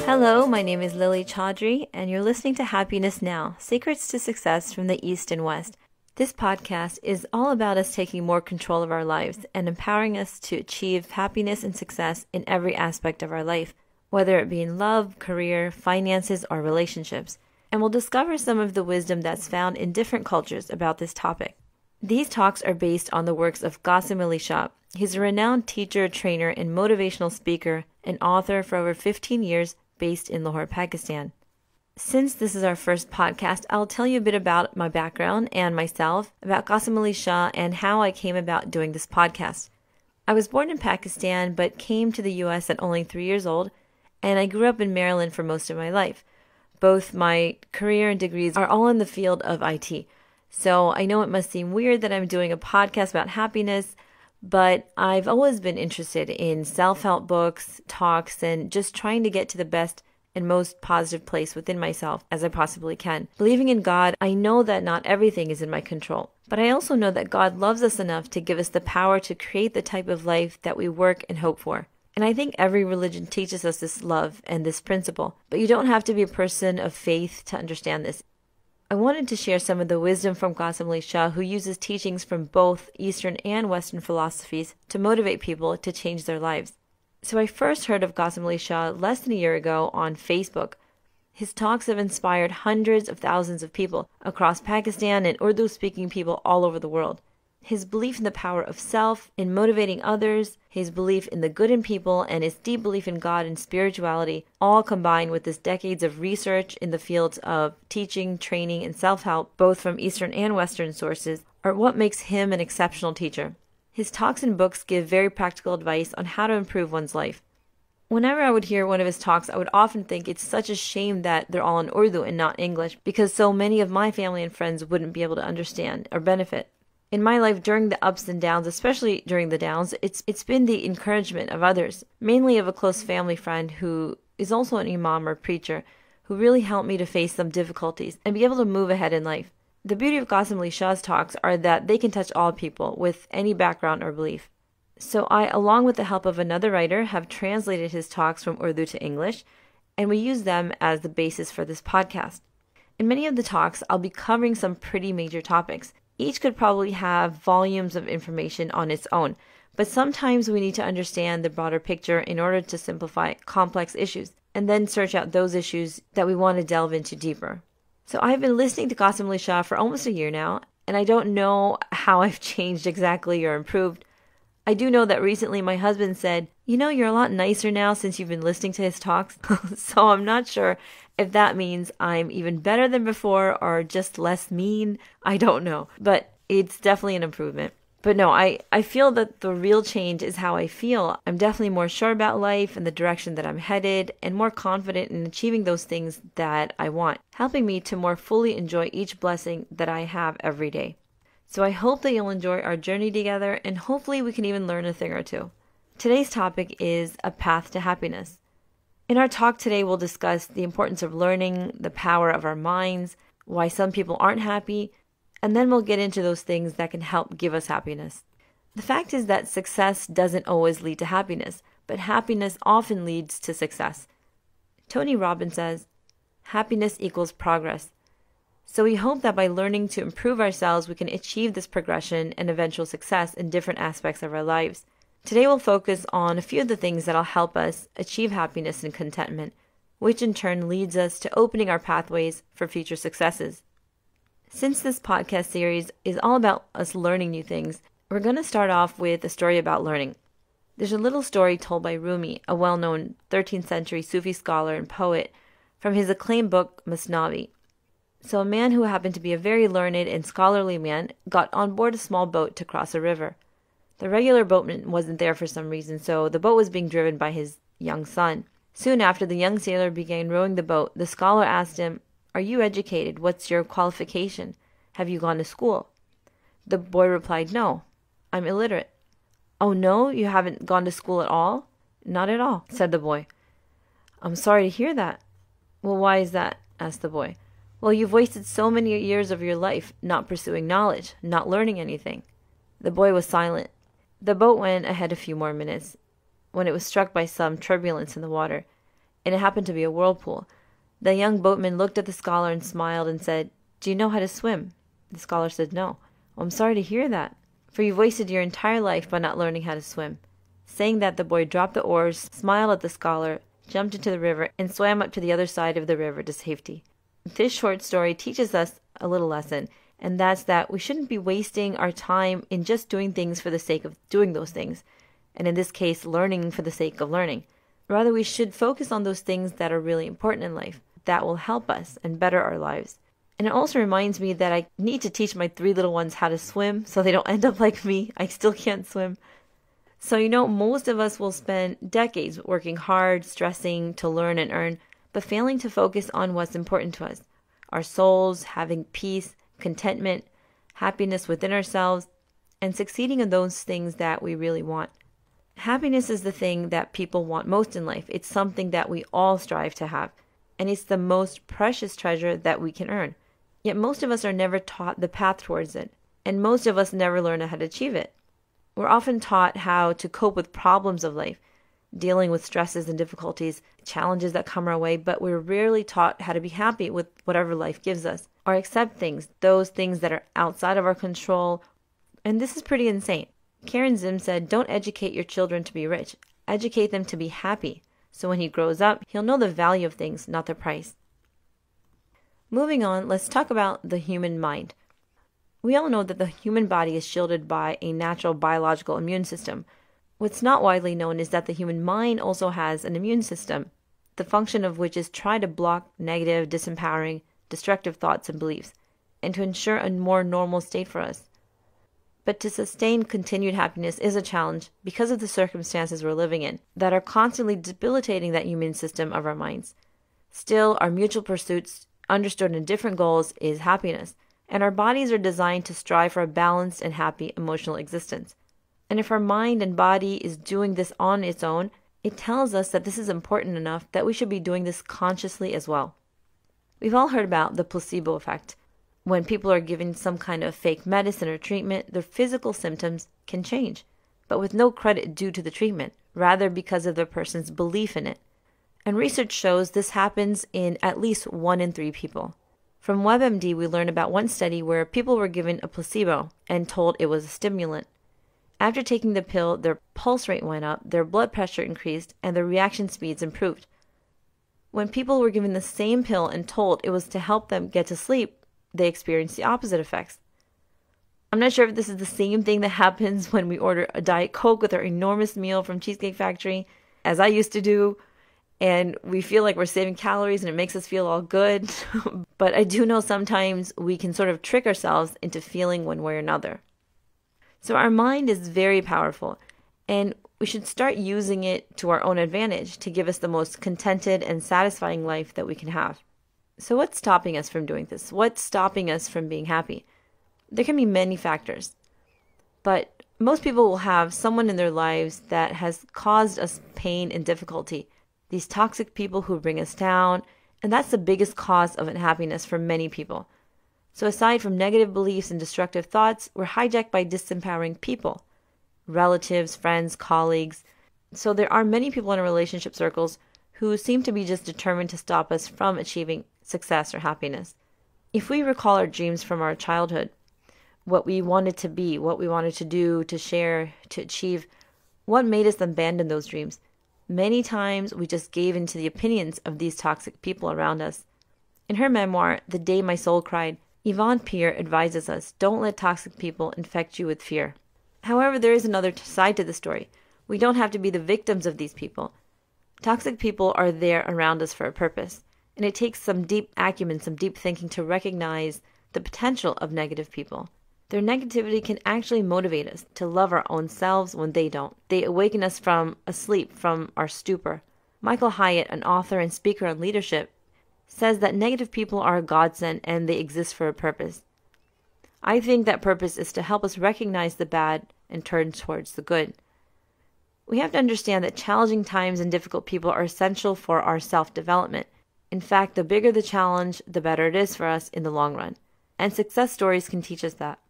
Hello, my name is Lilly Chaudhry, and you're listening to Happiness Now, Secrets to Success from the East and West. This podcast is all about us taking more control of our lives and empowering us to achieve happiness and success in every aspect of our life, whether it be in love, career, finances, or relationships. And we'll discover some of the wisdom that's found in different cultures about this topic. These talks are based on the works of Qasim Ali Shah. He's a renowned teacher, trainer, and motivational speaker and author for over 15 years based in Lahore, Pakistan. Since this is our first podcast, I'll tell you a bit about my background and myself, about Qasim Ali Shah, and how I came about doing this podcast. I was born in Pakistan, but came to the U.S. at only 3 years old, and I grew up in Maryland for most of my life. Both my career and degrees are all in the field of IT. So I know it must seem weird that I'm doing a podcast about happiness, but I've always been interested in self-help books, talks, and just trying to get to the best and most positive place within myself as I possibly can. Believing in God, I know that not everything is in my control, but I also know that God loves us enough to give us the power to create the type of life that we work and hope for. And I think every religion teaches us this love and this principle, but you don't have to be a person of faith to understand this. I wanted to share some of the wisdom from Qasim Ali Shah, who uses teachings from both Eastern and Western philosophies to motivate people to change their lives. So I first heard of Qasim Ali Shah less than a year ago on Facebook. His talks have inspired hundreds of thousands of people across Pakistan and Urdu-speaking people all over the world. His belief in the power of self, in motivating others, his belief in the good in people, and his deep belief in God and spirituality, all combined with his decades of research in the fields of teaching, training, and self-help, both from Eastern and Western sources, are what makes him an exceptional teacher. His talks and books give very practical advice on how to improve one's life. Whenever I would hear one of his talks, I would often think it's such a shame that they're all in Urdu and not English, because so many of my family and friends wouldn't be able to understand or benefit. In my life, during the ups and downs, especially during the downs, it's been the encouragement of others, mainly of a close family friend who is also an imam or preacher, who really helped me to face some difficulties and be able to move ahead in life. The beauty of Qasim Ali Shah's talks are that they can touch all people with any background or belief. So I, along with the help of another writer, have translated his talks from Urdu to English, and we use them as the basis for this podcast. In many of the talks, I'll be covering some pretty major topics. Each could probably have volumes of information on its own, but sometimes we need to understand the broader picture in order to simplify complex issues, and then search out those issues that we want to delve into deeper. So I've been listening to Qasim Ali Shah for almost a year now, and I don't know how I've changed exactly or improved. I do know that recently my husband said, you're a lot nicer now since you've been listening to his talks. So I'm not sure if that means I'm even better than before or just less mean. I don't know, but it's definitely an improvement. But no, I feel that the real change is how I feel. I'm definitely more sure about life and the direction that I'm headed, and more confident in achieving those things that I want, helping me to more fully enjoy each blessing that I have every day. So I hope that you'll enjoy our journey together, and hopefully we can even learn a thing or two. Today's topic is a path to happiness. In our talk today, we'll discuss the importance of learning, the power of our minds, why some people aren't happy, and then we'll get into those things that can help give us happiness. The fact is that success doesn't always lead to happiness, but happiness often leads to success. Tony Robbins says, happiness equals progress. So we hope that by learning to improve ourselves, we can achieve this progression and eventual success in different aspects of our lives. Today we'll focus on a few of the things that'll help us achieve happiness and contentment, which in turn leads us to opening our pathways for future successes. Since this podcast series is all about us learning new things, we're going to start off with a story about learning. There's a little story told by Rumi, a well-known 13th century Sufi scholar and poet, from his acclaimed book Masnavi. So a man who happened to be a very learned and scholarly man got on board a small boat to cross a river. The regular boatman wasn't there for some reason, so the boat was being driven by his young son. Soon after the young sailor began rowing the boat, the scholar asked him, "Are you educated? What's your qualification? Have you gone to school?" The boy replied, "No, I'm illiterate." "Oh no, you haven't gone to school at all?" "Not at all," said the boy. "I'm sorry to hear that." "Well, why is that?" asked the boy. "Well, you've wasted so many years of your life not pursuing knowledge, not learning anything." The boy was silent. The boat went ahead a few more minutes when it was struck by some turbulence in the water. and it happened to be a whirlpool. The young boatman looked at the scholar and smiled and said, "Do you know how to swim?" The scholar said, "No." "Well, I'm sorry to hear that, for you've wasted your entire life by not learning how to swim." Saying that, the boy dropped the oars, smiled at the scholar, jumped into the river, and swam up to the other side of the river to safety. This short story teaches us a little lesson, and that's that we shouldn't be wasting our time in just doing things for the sake of doing those things, and in this case, learning for the sake of learning. Rather, we should focus on those things that are really important in life, that will help us and better our lives. And it also reminds me that I need to teach my 3 little ones how to swim so they don't end up like me. I still can't swim. So, most of us will spend decades working hard, stressing to learn and earn, but failing to focus on what's important to us. Our souls, having peace, contentment, happiness within ourselves, and succeeding in those things that we really want. Happiness is the thing that people want most in life. It's something that we all strive to have, and it's the most precious treasure that we can earn. Yet most of us are never taught the path towards it, and most of us never learn how to achieve it. We're often taught how to cope with problems of life, dealing with stresses and difficulties, challenges that come our way, but we're rarely taught how to be happy with whatever life gives us, or accept those things that are outside of our control. And this is pretty insane. Karen Zim said, "Don't educate your children to be rich. Educate them to be happy. So when he grows up, he'll know the value of things, not the price." Moving on, let's talk about the human mind. We all know that the human body is shielded by a natural biological immune system. What's not widely known is that the human mind also has an immune system, the function of which is try to block negative, disempowering, destructive thoughts and beliefs, and to ensure a more normal state for us. But to sustain continued happiness is a challenge because of the circumstances we're living in that are constantly debilitating that immune system of our minds. Still, our mutual pursuits, understood in different goals, is happiness, and our bodies are designed to strive for a balanced and happy emotional existence. And if our mind and body is doing this on its own, it tells us that this is important enough that we should be doing this consciously as well. We've all heard about the placebo effect. When people are given some kind of fake medicine or treatment, their physical symptoms can change, but with no credit due to the treatment, rather because of the person's belief in it. And research shows this happens in at least 1 in 3 people. From WebMD, we learned about one study where people were given a placebo and told it was a stimulant. After taking the pill, their pulse rate went up, their blood pressure increased, and their reaction speeds improved. When people were given the same pill and told it was to help them get to sleep, they experienced the opposite effects. I'm not sure if this is the same thing that happens when we order a Diet Coke with our enormous meal from Cheesecake Factory, as I used to do, and we feel like we're saving calories and it makes us feel all good. But I do know sometimes we can sort of trick ourselves into feeling one way or another. So our mind is very powerful, and we should start using it to our own advantage to give us the most contented and satisfying life that we can have. So what's stopping us from doing this? What's stopping us from being happy? There can be many factors, but most people will have someone in their lives that has caused us pain and difficulty. These toxic people who bring us down, and that's the biggest cause of unhappiness for many people. So aside from negative beliefs and destructive thoughts, we're hijacked by disempowering people, relatives, friends, colleagues. So there are many people in our relationship circles who seem to be just determined to stop us from achieving success or happiness. If we recall our dreams from our childhood, what we wanted to be, what we wanted to do, to share, to achieve, what made us abandon those dreams? Many times we just gave in to the opinions of these toxic people around us. In her memoir, The Day My Soul Cried, Yvonne Pierre advises us, don't let toxic people infect you with fear. However, there is another side to the story. We don't have to be the victims of these people. Toxic people are there around us for a purpose, and it takes some deep acumen, some deep thinking to recognize the potential of negative people. Their negativity can actually motivate us to love our own selves when they don't. They awaken us from a sleep, from our stupor. Michael Hyatt, an author and speaker on leadership, says that negative people are a godsend and they exist for a purpose. I think that purpose is to help us recognize the bad and turn towards the good. We have to understand that challenging times and difficult people are essential for our self-development. In fact, the bigger the challenge, the better it is for us in the long run. And success stories can teach us that.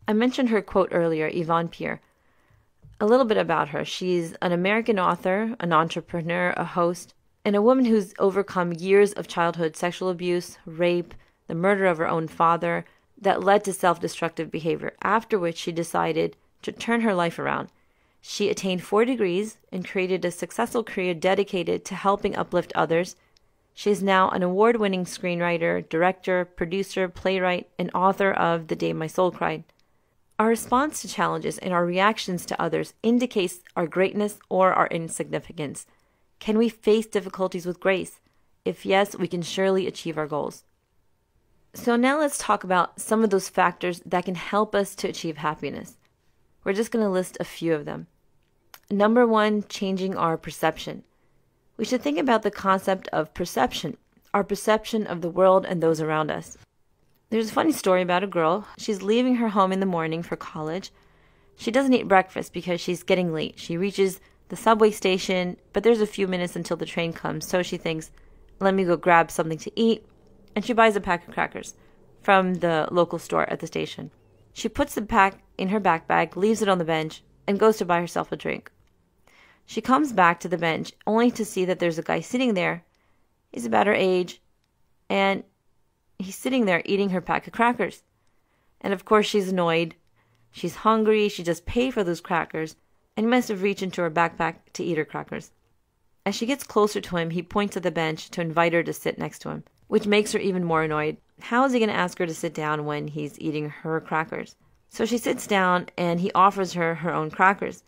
I mentioned her quote earlier, Yvonne Pierre. A little bit about her. She's an American author, an entrepreneur, a host. And a woman who's overcome years of childhood sexual abuse, rape, the murder of her own father, that led to self-destructive behavior, after which she decided to turn her life around. She attained 4 degrees and created a successful career dedicated to helping uplift others. She is now an award-winning screenwriter, director, producer, playwright, and author of The Day My Soul Cried. Our response to challenges and our reactions to others indicates our greatness or our insignificance. Can we face difficulties with grace? If yes, we can surely achieve our goals. So now let's talk about some of those factors that can help us to achieve happiness. We're just going to list a few of them. Number 1, changing our perception. We should think about the concept of perception, our perception of the world and those around us. There's a funny story about a girl. She's leaving her home in the morning for college. She doesn't eat breakfast because she's getting late. She reaches the subway station, but there's a few minutes until the train comes, so she thinks, let me go grab something to eat, and she buys a pack of crackers from the local store at the station. She puts the pack in her backpack, leaves it on the bench, and goes to buy herself a drink. She comes back to the bench, only to see that there's a guy sitting there. He's about her age, and he's sitting there eating her pack of crackers. And of course she's annoyed. She's hungry, she just paid for those crackers, and he must have reached into her backpack to eat her crackers. As she gets closer to him, he points at the bench to invite her to sit next to him, which makes her even more annoyed. How is he going to ask her to sit down when he's eating her crackers? So she sits down and he offers her her own crackers.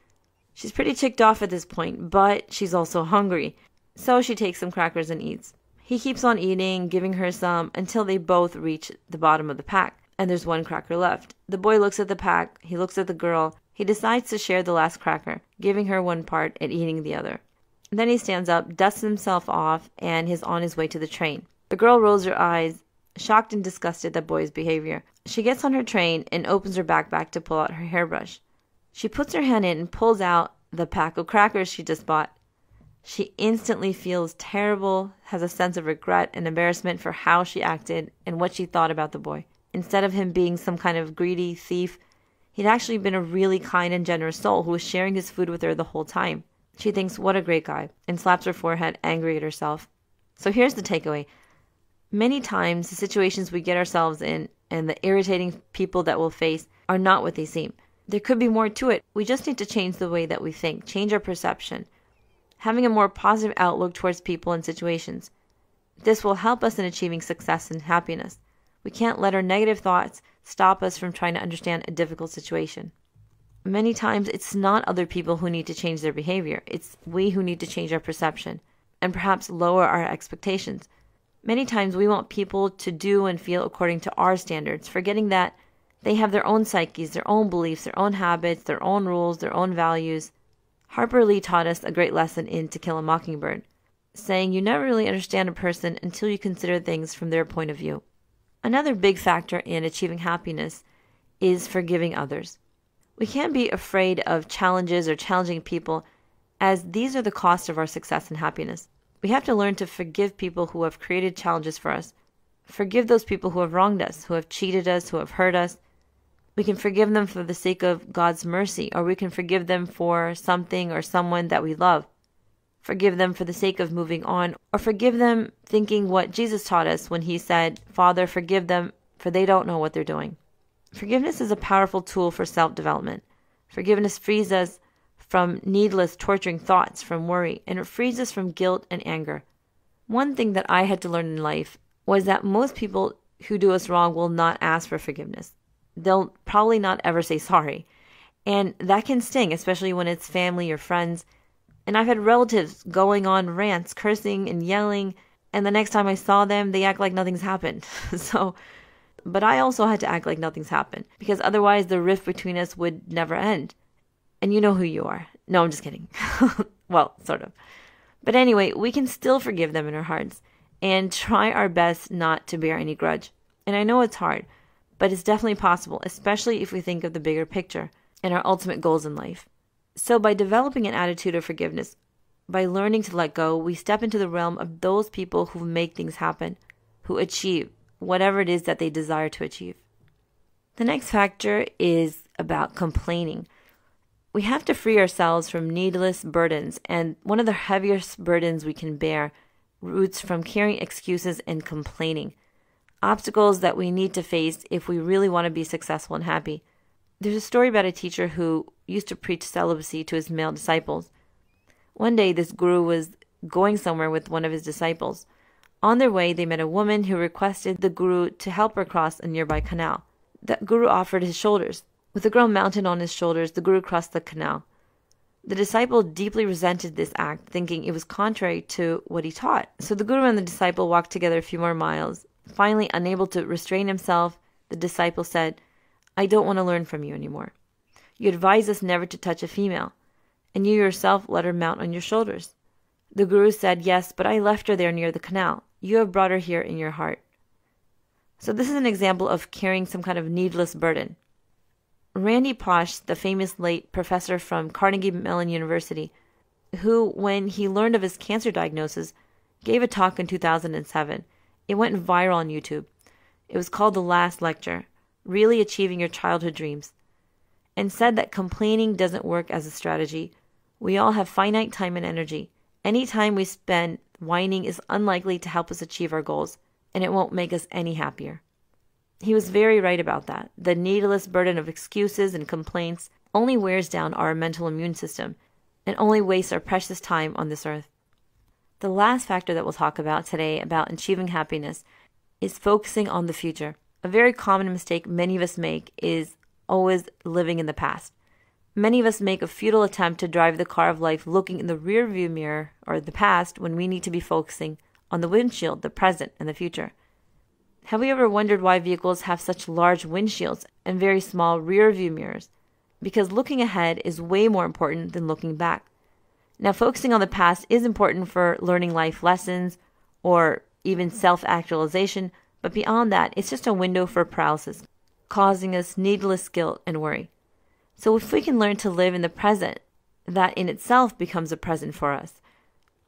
She's pretty ticked off at this point, but she's also hungry. So she takes some crackers and eats. He keeps on eating, giving her some, until they both reach the bottom of the pack, and there's 1 cracker left. The boy looks at the pack, he looks at the girl, he decides to share the last cracker, giving her 1 part and eating the other. Then he stands up, dusts himself off, and is on his way to the train. The girl rolls her eyes, shocked and disgusted at the boy's behavior. She gets on her train and opens her backpack to pull out her hairbrush. She puts her hand in and pulls out the pack of crackers she just bought. She instantly feels terrible, has a sense of regret and embarrassment for how she acted and what she thought about the boy. Instead of him being some kind of greedy thief, he'd actually been a really kind and generous soul who was sharing his food with her the whole time. She thinks, what a great guy, and slaps her forehead, angry at herself. So here's the takeaway. Many times, the situations we get ourselves in and the irritating people that we'll face are not what they seem. There could be more to it. We just need to change the way that we think, change our perception, having a more positive outlook towards people and situations. This will help us in achieving success and happiness. We can't let our negative thoughts stop us from trying to understand a difficult situation. Many times, it's not other people who need to change their behavior. It's we who need to change our perception and perhaps lower our expectations. Many times, we want people to do and feel according to our standards, forgetting that they have their own psyches, their own beliefs, their own habits, their own rules, their own values. Harper Lee taught us a great lesson in To Kill a Mockingbird, saying you never really understand a person until you consider things from their point of view. Another big factor in achieving happiness is forgiving others. We can't be afraid of challenges or challenging people, as these are the cost of our success and happiness. We have to learn to forgive people who have created challenges for us. Forgive those people who have wronged us, who have cheated us, who have hurt us. We can forgive them for the sake of God's mercy, or we can forgive them for something or someone that we love. Forgive them for the sake of moving on, or forgive them thinking what Jesus taught us when he said, Father, forgive them, for they don't know what they're doing. Forgiveness is a powerful tool for self-development. Forgiveness frees us from needless torturing thoughts, from worry, and it frees us from guilt and anger. One thing that I had to learn in life was that most people who do us wrong will not ask for forgiveness. They'll probably not ever say sorry. And that can sting, especially when it's family or friends. And I've had relatives going on rants, cursing and yelling, and the next time I saw them, they act like nothing's happened. But I also had to act like nothing's happened, because otherwise the rift between us would never end. And you know who you are. No, I'm just kidding. Well, sort of. But anyway, we can still forgive them in our hearts and try our best not to bear any grudge. And I know it's hard, but it's definitely possible, especially if we think of the bigger picture and our ultimate goals in life. So by developing an attitude of forgiveness, by learning to let go, we step into the realm of those people who make things happen, who achieve whatever it is that they desire to achieve. The next factor is about complaining. We have to free ourselves from needless burdens, and one of the heaviest burdens we can bear roots from carrying excuses and complaining, obstacles that we need to face if we really want to be successful and happy. There's a story about a teacher who used to preach celibacy to his male disciples. One day, this guru was going somewhere with one of his disciples. On their way, they met a woman who requested the guru to help her cross a nearby canal. The guru offered his shoulders. With the girl mounted on his shoulders, the guru crossed the canal. The disciple deeply resented this act, thinking it was contrary to what he taught. So the guru and the disciple walked together a few more miles. Finally, unable to restrain himself, the disciple said, "I don't want to learn from you anymore. You advise us never to touch a female, and you yourself let her mount on your shoulders." The guru said, "Yes, but I left her there near the canal. You have brought her here in your heart." So this is an example of carrying some kind of needless burden. Randy Pausch, the famous late professor from Carnegie Mellon University, who, when he learned of his cancer diagnosis, gave a talk in 2007. It went viral on YouTube. It was called The Last Lecture, Really Achieving Your Childhood Dreams, and said that complaining doesn't work as a strategy. We all have finite time and energy. Any time we spend whining is unlikely to help us achieve our goals, and it won't make us any happier. He was very right about that. The needless burden of excuses and complaints only wears down our mental immune system and only wastes our precious time on this earth. The last factor that we'll talk about today about achieving happiness is focusing on the future. A very common mistake many of us make is always living in the past. Many of us make a futile attempt to drive the car of life looking in the rearview mirror or the past when we need to be focusing on the windshield, the present, and the future. Have you ever wondered why vehicles have such large windshields and very small rear view mirrors? Because looking ahead is way more important than looking back. Now, focusing on the past is important for learning life lessons or even self-actualization, but beyond that, it's just a window for paralysis, causing us needless guilt and worry. So if we can learn to live in the present, that in itself becomes a present for us.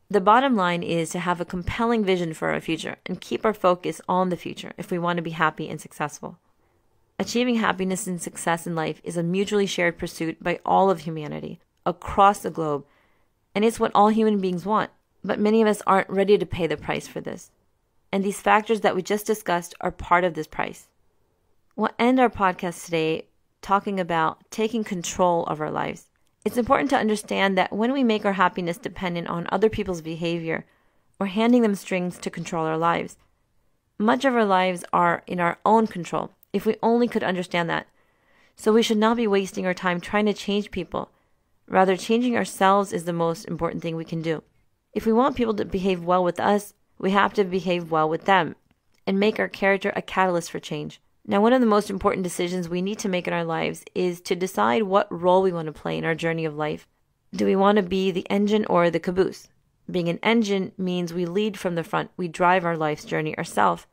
The bottom line is to have a compelling vision for our future and keep our focus on the future if we want to be happy and successful. Achieving happiness and success in life is a mutually shared pursuit by all of humanity across the globe, and it's what all human beings want. But many of us aren't ready to pay the price for this. And these factors that we just discussed are part of this price. We'll end our podcast today talking about taking control of our lives. It's important to understand that when we make our happiness dependent on other people's behavior, we're handing them strings to control our lives. Much of our lives are in our own control, if we only could understand that. So we should not be wasting our time trying to change people. Rather, changing ourselves is the most important thing we can do. If we want people to behave well with us, we have to behave well with them and make our character a catalyst for change. Now, one of the most important decisions we need to make in our lives is to decide what role we want to play in our journey of life. Do we want to be the engine or the caboose? Being an engine means we lead from the front. We drive our life's journey ourselves.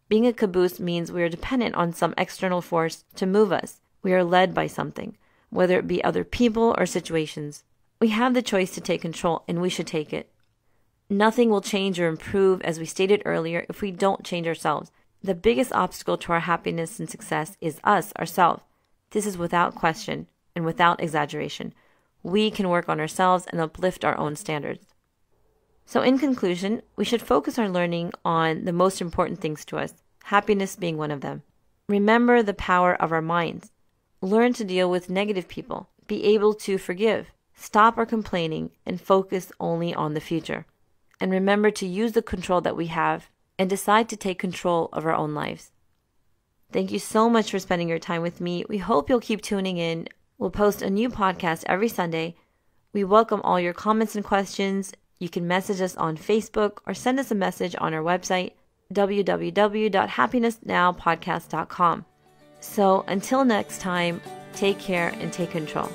Being a caboose means we are dependent on some external force to move us. We are led by something, whether it be other people or situations. We have the choice to take control, and we should take it. Nothing will change or improve, as we stated earlier, if we don't change ourselves. The biggest obstacle to our happiness and success is us, ourselves. This is without question and without exaggeration. We can work on ourselves and uplift our own standards. So in conclusion, we should focus our learning on the most important things to us, happiness being one of them. Remember the power of our minds. Learn to deal with negative people. Be able to forgive. Stop our complaining and focus only on the future. And remember to use the control that we have and decide to take control of our own lives. Thank you so much for spending your time with me. We hope you'll keep tuning in. We'll post a new podcast every Sunday. We welcome all your comments and questions. You can message us on Facebook or send us a message on our website, www.happinessnowpodcast.com. So until next time, take care and take control.